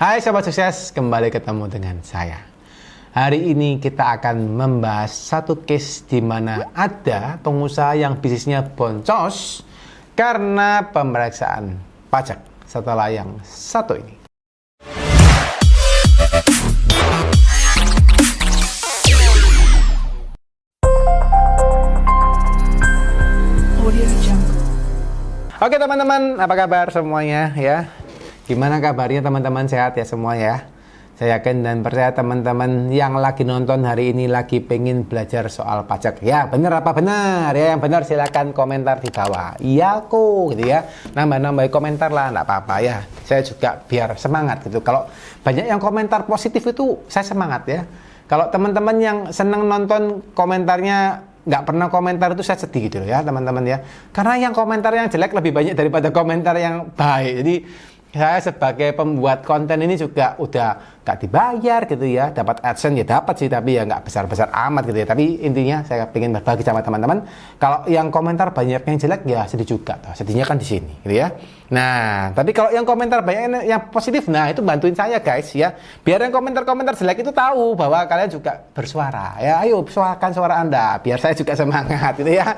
Hai Sobat Sukses, kembali ketemu dengan saya. Hari ini kita akan membahas satu case di mana ada pengusaha yang bisnisnya boncos karena pemeriksaan pajak setelah yang satu ini. Oke teman-teman, apa kabar semuanya ya? Gimana kabarnya teman-teman, sehat ya semua ya? Saya yakin dan percaya teman-teman yang lagi nonton hari ini lagi pengen belajar soal pajak. Ya bener apa benar ya? Yang benar silakan komentar di bawah. Iya kok gitu ya. Nambah-nambah komentar lah, nggak apa-apa ya. Saya juga biar semangat gitu. Kalau banyak yang komentar positif itu saya semangat ya. Kalau teman-teman yang seneng nonton komentarnya nggak pernah komentar itu saya sedih gitu ya teman-teman ya. Karena yang komentar yang jelek lebih banyak daripada komentar yang baik. Jadi saya sebagai pembuat konten ini juga udah nggak dibayar gitu ya, dapat AdSense ya dapat sih, tapi ya nggak besar-besar amat gitu ya. Tapi intinya saya pengen berbagi sama teman-teman. Kalau yang komentar banyak yang jelek ya sedih juga, sedihnya kan di sini gitu ya. Nah, tapi kalau yang komentar banyak yang positif, nah itu bantuin saya guys ya. Biar yang komentar-komentar jelek itu tahu bahwa kalian juga bersuara ya. Ayo suarakan suara Anda, biar saya juga semangat gitu ya.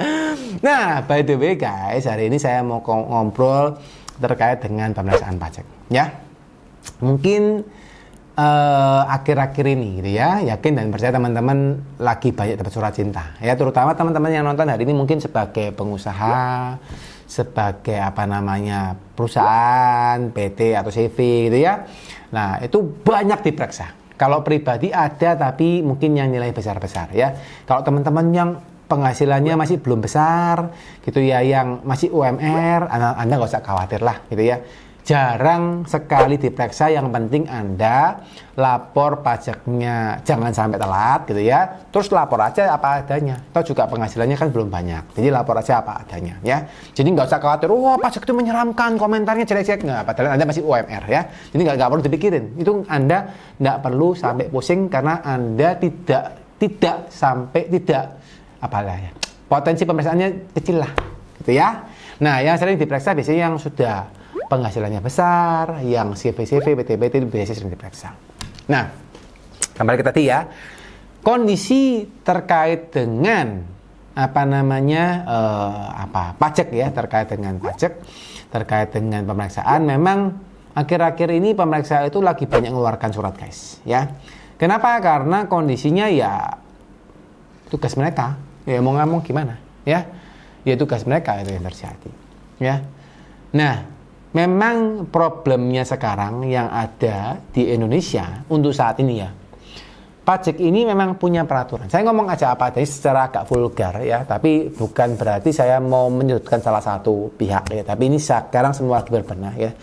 Nah, by the way guys, hari ini saya mau ngobrol terkait dengan pemeriksaan pajak ya. Mungkin akhir-akhir ini gitu ya, yakin dan percaya teman-teman lagi banyak dapat surat cinta ya, terutama teman-teman yang nonton hari ini mungkin sebagai pengusaha, sebagai perusahaan, PT atau CV gitu ya. Nah itu banyak diperiksa. Kalau pribadi ada, tapi mungkin yang nilai besar-besar ya. Kalau teman-teman yang penghasilannya masih belum besar gitu ya, yang masih UMR, Anda nggak usah khawatir lah gitu ya. Jarang sekali diperiksa, yang penting Anda lapor pajaknya jangan sampai telat gitu ya. Terus lapor aja apa adanya. Atau juga penghasilannya kan belum banyak, jadi lapor aja apa adanya ya. Jadi nggak usah khawatir, wah pajak itu menyeramkan, komentarnya jelek-jelek, nggak. Padahal Anda masih UMR ya. Jadi nggak perlu dipikirin. Itu Anda nggak perlu sampai pusing karena Anda tidak sampai potensi pemeriksaannya kecil lah gitu ya. Nah yang sering diperiksa biasanya yang sudah penghasilannya besar, yang CV, PT itu biasanya sering diperiksa. Nah kembali ke tadi ya, kondisi terkait dengan pajak ya, terkait dengan pemeriksaan. Memang akhir-akhir ini pemeriksa itu lagi banyak mengeluarkan surat guys ya. Kenapa? Karena kondisinya ya tugas mereka. Ya mau ngomong gimana ya, tugas mereka itu yang terjadi ya. Nah memang problemnya sekarang yang ada di Indonesia untuk saat ini ya, pajak ini memang punya peraturan. Saya ngomong aja apa tadi secara agak vulgar ya, tapi bukan berarti saya mau menyudutkan salah satu pihak ya, tapi ini sekarang semua berbenah ya.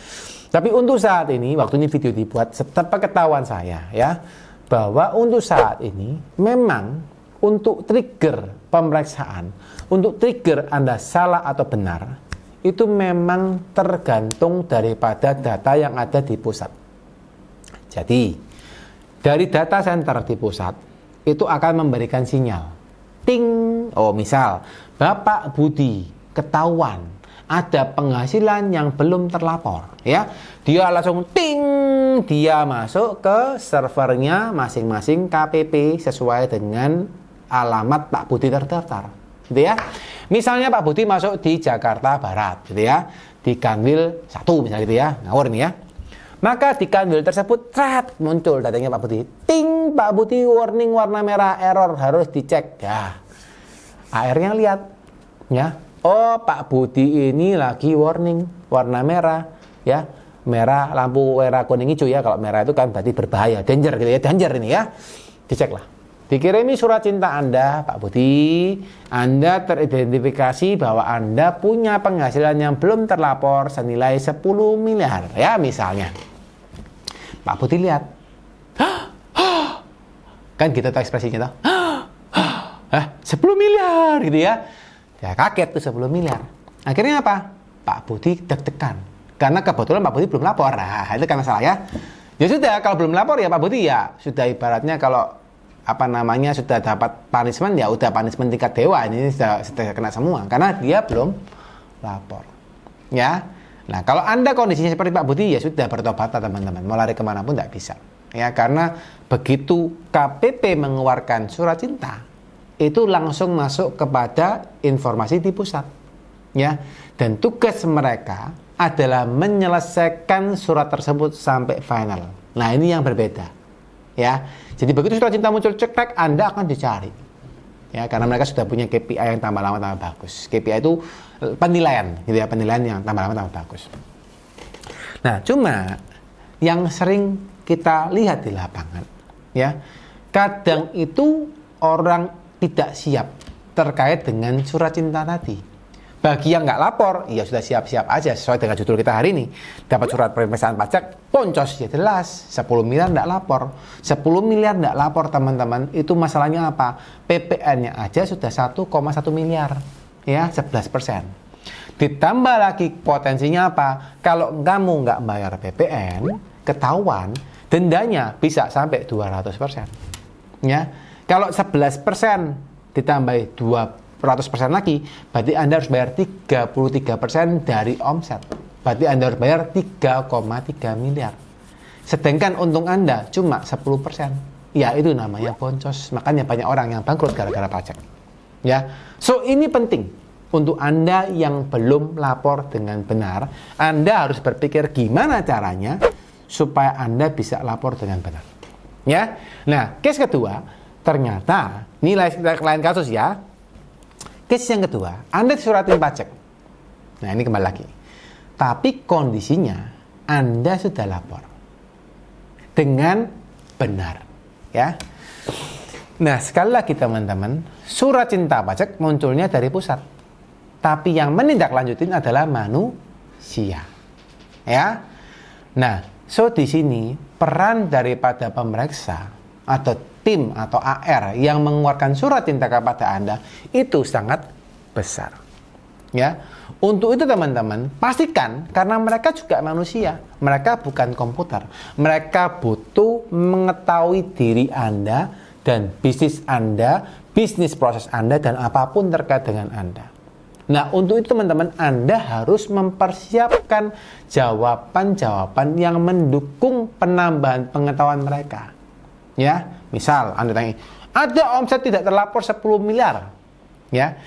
Tapi untuk saat ini, waktu ini video dibuat, sepengetahuan saya ya, bahwa untuk saat ini memang untuk trigger pemeriksaan, untuk trigger Anda salah atau benar, itu memang tergantung daripada data yang ada di pusat. Jadi, dari data center di pusat, itu akan memberikan sinyal. Ting, misal, Bapak Budi ketahuan ada penghasilan yang belum terlapor, ya. Dia langsung ting, dia masuk ke servernya masing-masing KPP sesuai dengan alamat Pak Budi terdaftar, gitu ya. Misalnya Pak Budi masuk di Jakarta Barat, gitu ya, di Kanwil 1 misalnya gitu ya, ngawur nih ya. Maka di Kanwil tersebut, muncul datanya Pak Budi. Ting, Pak Budi warning warna merah, error, harus dicek. Ya, AR-nya lihat, ya. Oh, Pak Budi ini lagi warning warna merah, ya. Merah, lampu merah kuning hijau ya. Kalau merah itu kan berarti berbahaya, danger gitu ya, danger ini ya. Diceklah. Dikirimi surat cinta Anda, Pak Budi, Anda teridentifikasi bahwa Anda punya penghasilan yang belum terlapor senilai 10 miliar, ya misalnya. Pak Budi lihat, kan gitu tuh ekspresinya tuh, 10 miliar gitu ya. Ya kaget tuh 10 miliar. Akhirnya apa? Pak Budi deg-degan, karena kebetulan Pak Budi belum lapor. Nah, itu kan masalah ya. Ya sudah, kalau belum lapor ya Pak Budi ya sudah ibaratnya kalau sudah dapat punishment ya udah punishment tingkat dewa, ini sudah kena semua karena dia belum lapor ya. Nah, kalau Anda kondisinya seperti Pak Budi, ya sudah bertobat teman-teman. Mau lari kemana pun tidak bisa. Ya, karena begitu KPP mengeluarkan surat cinta, itu langsung masuk kepada informasi di pusat. Ya, dan tugas mereka adalah menyelesaikan surat tersebut sampai final. Nah, ini yang berbeda. Ya, jadi begitu surat cinta muncul cekrek, Anda akan dicari. Ya, karena mereka sudah punya KPI yang tambah lama tambah bagus. KPI itu penilaian, gitu ya, penilaian yang tambah lama tambah bagus. Nah, cuma yang sering kita lihat di lapangan, ya, kadang itu orang tidak siap terkait dengan surat cinta tadi. Bagi yang nggak lapor, ya sudah siap-siap aja sesuai dengan judul kita hari ini. Dapat surat pemeriksaan pajak, poncos ya jelas. 10 miliar nggak lapor. 10 miliar nggak lapor teman-teman. Itu masalahnya apa? PPN-nya aja sudah 1,1 miliar. Ya, 11%. Ditambah lagi potensinya apa? Kalau kamu nggak bayar PPN, ketahuan, dendanya bisa sampai 200%. Ya, kalau 11% ditambahi 200% lagi, berarti Anda harus bayar 33% dari omset. Berarti Anda harus bayar 3,3 miliar. Sedangkan untung Anda cuma 10%. Ya, itu namanya boncos. Makanya banyak orang yang bangkrut gara-gara pajak. Ya, so ini penting untuk Anda yang belum lapor dengan benar. Anda harus berpikir gimana caranya supaya Anda bisa lapor dengan benar. Ya, nah, case kedua, ternyata ini lain kasus ya. Case yang kedua, Anda disuratin pajak. Nah, ini kembali lagi. Tapi kondisinya Anda sudah lapor dengan benar, ya. Nah, sekali lagi teman-teman, surat cinta pajak munculnya dari pusat. Tapi yang menindaklanjutin adalah manusia. Ya. Nah, so di sini peran daripada pemeriksa atau tim atau AR yang mengeluarkan surat cinta kepada Anda itu sangat besar. Ya. Untuk itu teman-teman, pastikan karena mereka juga manusia, mereka bukan komputer. Mereka butuh mengetahui diri Anda dan bisnis Anda, bisnis proses Anda dan apapun terkait dengan Anda. Nah, untuk itu teman-teman, Anda harus mempersiapkan jawaban-jawaban yang mendukung penambahan pengetahuan mereka. Ya, misal Anda tanya, ada omset tidak terlapor 10 miliar. Ya,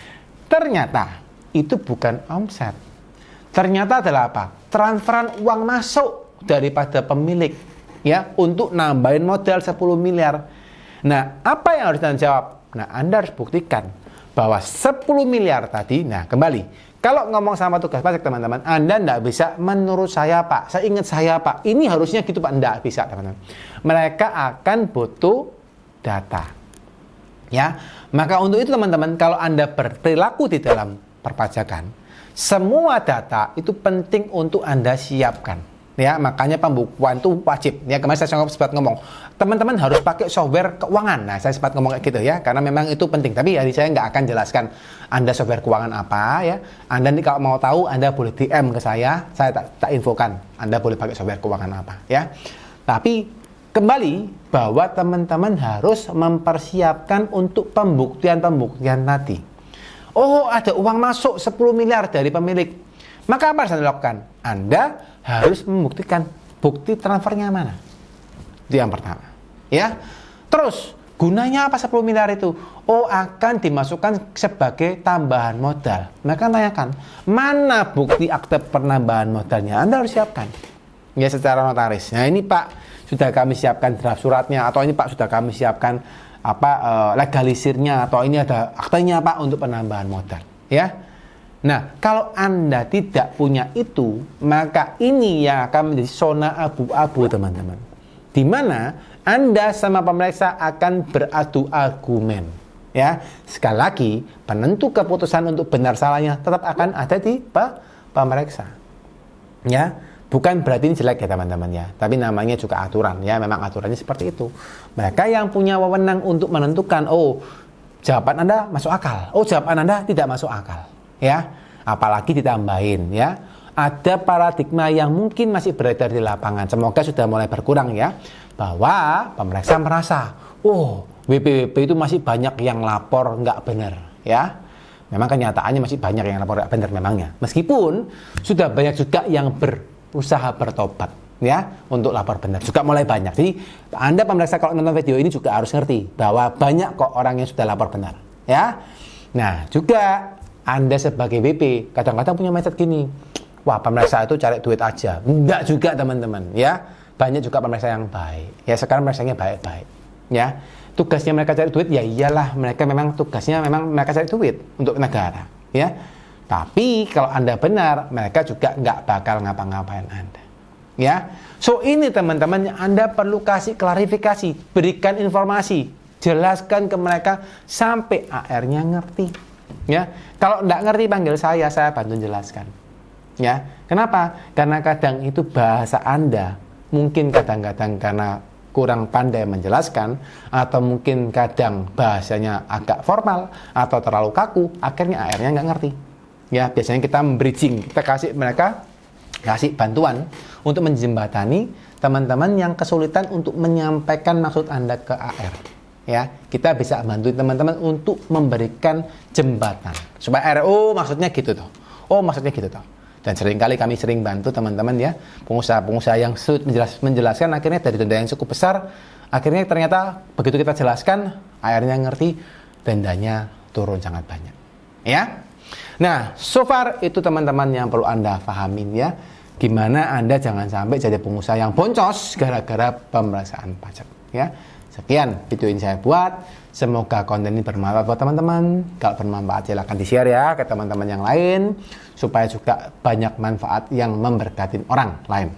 ternyata itu bukan omset. Ternyata adalah apa? Transferan uang masuk daripada pemilik, ya, untuk nambahin modal 10 miliar. Nah, apa yang harus Anda jawab? Nah, Anda harus buktikan bahwa 10 miliar tadi, nah kembali, kalau ngomong sama tugas pajak teman-teman, Anda tidak bisa menurut saya Pak, saya ingat saya Pak, ini harusnya gitu Pak, tidak bisa teman-teman. Mereka akan butuh data. Ya, maka untuk itu teman-teman, kalau Anda berperilaku di dalam perpajakan, semua data itu penting untuk Anda siapkan. Ya, makanya pembukuan itu wajib. Ya, kemarin saya sempat ngomong, teman-teman harus pakai software keuangan. Nah, saya sempat ngomong kayak gitu ya, karena memang itu penting. Tapi hari saya nggak akan jelaskan Anda software keuangan apa ya. Anda nih kalau mau tahu, Anda boleh DM ke saya tak infokan. Anda boleh pakai software keuangan apa ya. Tapi kembali bahwa teman-teman harus mempersiapkan untuk pembuktian-pembuktian tadi. Oh, ada uang masuk 10 miliar dari pemilik. Maka apa yang harus Anda lakukan? Anda harus membuktikan bukti transfernya mana. Itu yang pertama. Ya. Terus, gunanya apa 10 miliar itu? Oh, akan dimasukkan sebagai tambahan modal. Maka tanyakan, mana bukti akte penambahan modalnya? Anda harus siapkan. Ya, secara notaris. Nah, ini Pak, sudah kami siapkan draft suratnya, atau ini Pak, sudah kami siapkan legalisirnya, atau ini ada aktenya Pak untuk penambahan modal. Ya. Nah, kalau Anda tidak punya itu, maka ini yang akan menjadi zona abu-abu, teman-teman. Di mana Anda sama pemeriksa akan beradu argumen. Ya, sekali lagi, penentu keputusan untuk benar salahnya tetap akan ada di pemeriksa. Ya, bukan berarti ini jelek ya, teman-teman ya. Tapi namanya juga aturan ya, memang aturannya seperti itu. Mereka yang punya wewenang untuk menentukan, oh, jawaban Anda masuk akal. Oh, jawaban Anda tidak masuk akal. Ya, apalagi ditambahin ya, ada paradigma yang mungkin masih beredar di lapangan, semoga sudah mulai berkurang ya, bahwa pemeriksa merasa, oh, WPWP itu masih banyak yang lapor nggak benar ya, Memang kenyataannya masih banyak yang lapor benar memangnya. Meskipun sudah banyak juga yang berusaha bertobat ya untuk lapor benar. Juga mulai banyak. Jadi Anda pemirsa kalau nonton video ini juga harus ngerti bahwa banyak kok orang yang sudah lapor benar ya. Nah, juga Anda sebagai WP kadang-kadang punya mindset gini. Wah, pemirsa itu cari duit aja. Enggak juga teman-teman ya. Banyak juga pemirsa yang baik. Ya sekarang pemeriksanya baik-baik ya. Tugasnya mereka cari duit, ya iyalah mereka memang tugasnya memang mereka cari duit untuk negara ya. Tapi kalau Anda benar, mereka juga nggak bakal ngapa-ngapain Anda ya. So ini teman-teman, Anda perlu kasih klarifikasi, berikan informasi, jelaskan ke mereka sampai AR-nya ngerti ya. Kalau nggak ngerti panggil saya bantu jelaskan ya. Kenapa? Karena kadang itu bahasa Anda mungkin kadang-kadang karena kurang pandai menjelaskan, atau mungkin kadang bahasanya agak formal atau terlalu kaku, akhirnya AR-nya nggak ngerti ya. Biasanya kita bridging, kita kasih mereka bantuan untuk menjembatani teman-teman yang kesulitan untuk menyampaikan maksud Anda ke AR ya. Kita bisa bantu teman-teman untuk memberikan jembatan supaya RO maksudnya gitu toh, oh maksudnya gitu toh. Dan seringkali kami sering bantu teman-teman ya, pengusaha-pengusaha yang sulit menjelaskan, akhirnya dari denda yang cukup besar, akhirnya ternyata begitu kita jelaskan, akhirnya ngerti, dendanya turun sangat banyak ya. Nah, so far itu teman-teman yang perlu Anda pahamin ya, gimana Anda jangan sampai jadi pengusaha yang boncos gara-gara pemeriksaan pajak ya. Sekian video ini saya buat, semoga konten ini bermanfaat buat teman-teman. Kalau bermanfaat silahkan di-share ya ke teman-teman yang lain, supaya juga banyak manfaat yang memberkati orang lain.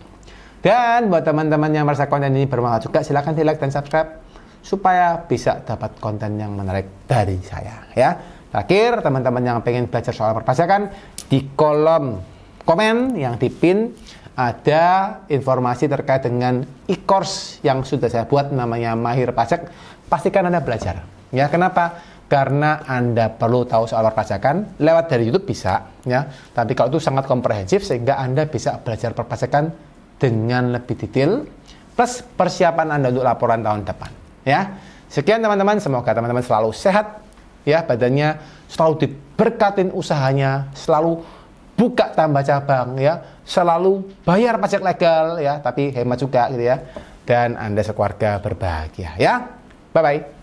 Dan buat teman-teman yang merasa konten ini bermanfaat juga, silahkan di-like dan subscribe supaya bisa dapat konten yang menarik dari saya ya. Terakhir, teman-teman yang pengen belajar soal perpajakan, di kolom komen yang dipin ada informasi terkait dengan e-course yang sudah saya buat, namanya Mahir Pajak. Pastikan Anda belajar ya. Kenapa? Karena Anda perlu tahu soal perpajakan. Lewat dari YouTube bisa ya, tapi kalau itu sangat komprehensif sehingga Anda bisa belajar perpajakan dengan lebih detail, plus persiapan Anda untuk laporan tahun depan ya. Sekian teman-teman, semoga teman-teman selalu sehat ya, badannya selalu diberkatin, usahanya selalu buka tambah cabang ya, selalu bayar pajak legal ya, tapi hemat juga gitu ya, dan Anda sekeluarga berbahagia ya. Bye bye.